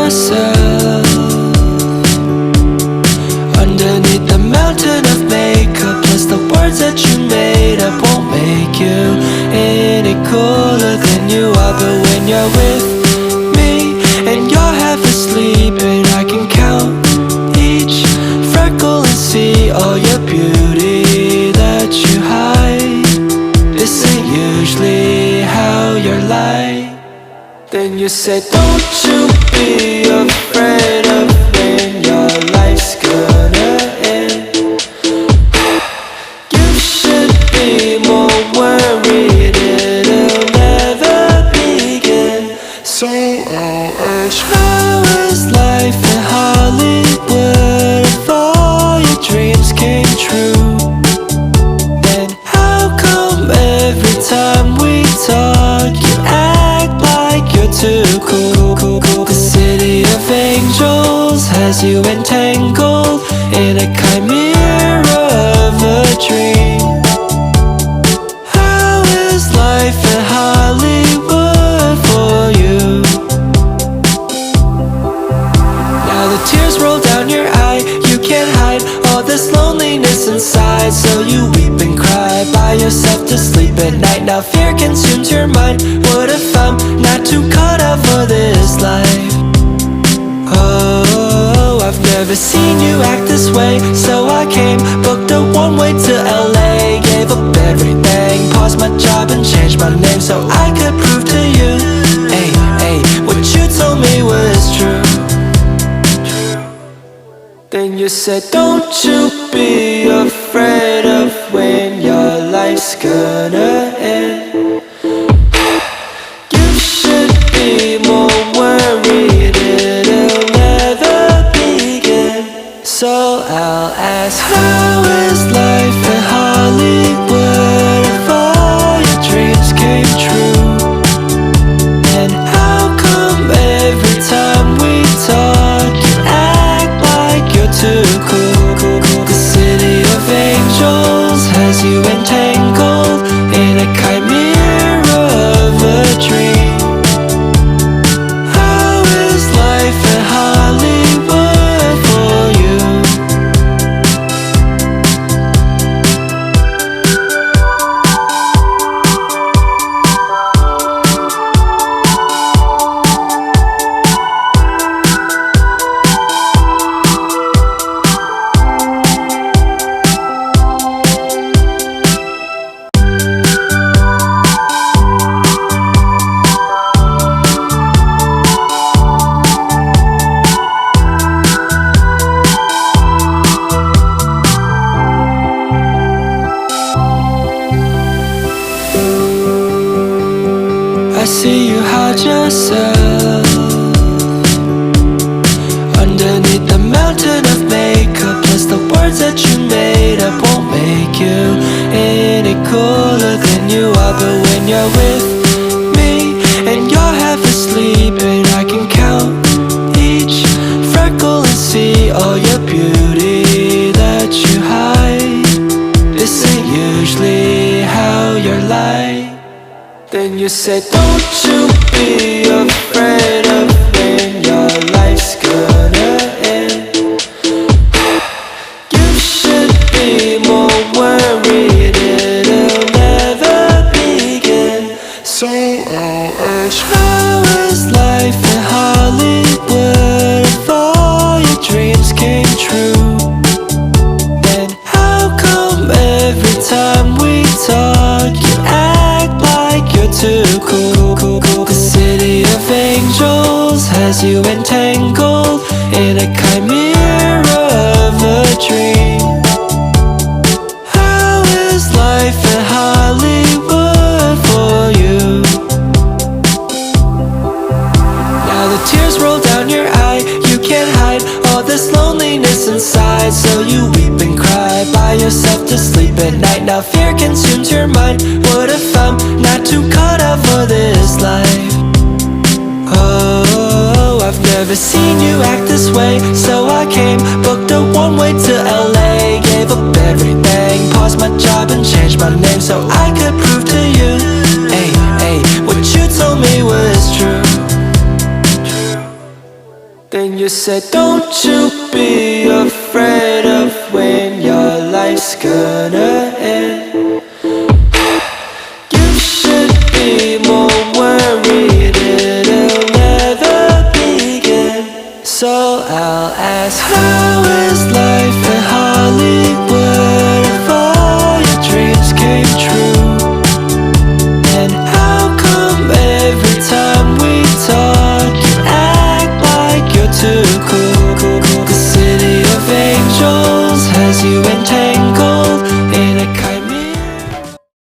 yourself underneath the mountain of makeup. Plus the words that you made up won't make you any cooler than you are. But when you're with me and you're half asleep, and I can count each freckle and see all your beauty that you hide. This ain't usually how you're like. Then you say, don't you be afraid of when your life's gonna end. You should be more worried it'll never begin. So I'll ask, how is life in Hollywood if all your dreams came true? Then how come every time we talk you act like you're too cool? The city of angels has you entangled in a chimera of a dream. How is life in Hollywood for you? Now the tears roll down your eye, you can't hide all this loneliness inside. So you weep and cry by yourself to sleep at night. Now fear consumes your mind. What if I'm not too caught up for this life? Oh, I've never seen you act this way. So I came, booked a one-way to LA, gave up everything, paused my job and changed my name so I could prove to you, hey, hey, what you told me was true. Then you said, don't you be afraid of when your life's gonna end. You should be more worried it'll never begin. So I'll ask, how is life in Hollywood if all your dreams came true? And how come every time we talk you act like you're too cool? The city of angels has you entangled in a chimera of a dream. How is life in Hollywood for you? I see you hide yourself underneath the mountain of makeup. Plus the words that you made up won't make you any cooler than you are. But when you're with me and you're half asleep, and I can count each freckle and see all your beauty that you hide. This ain't usually how you're like. Then you said, don't you be afraid of when your life's gonna end. You should be more worried it'll never begin. So I'll ask, how is life in Hollywood if all your dreams came true? Then how come every time we talk you act like you're too cool? The city of angels has you entangled in a chimera of a dream. How is life in Hollywood for you? Now the tears roll down your eye, you can't hide all this loneliness inside. So you weep and cry by yourself to sleep at night. Now fear consumes your mind. What if I'm not too caught up for this life? Oh, I've never seen you act this way. So I came, booked a one-way to LA, gave up everything, paused my job and changed my name so I could prove to you, hey, hey, what you told me was true. And you said, don't you be afraid of when your life's gonna end.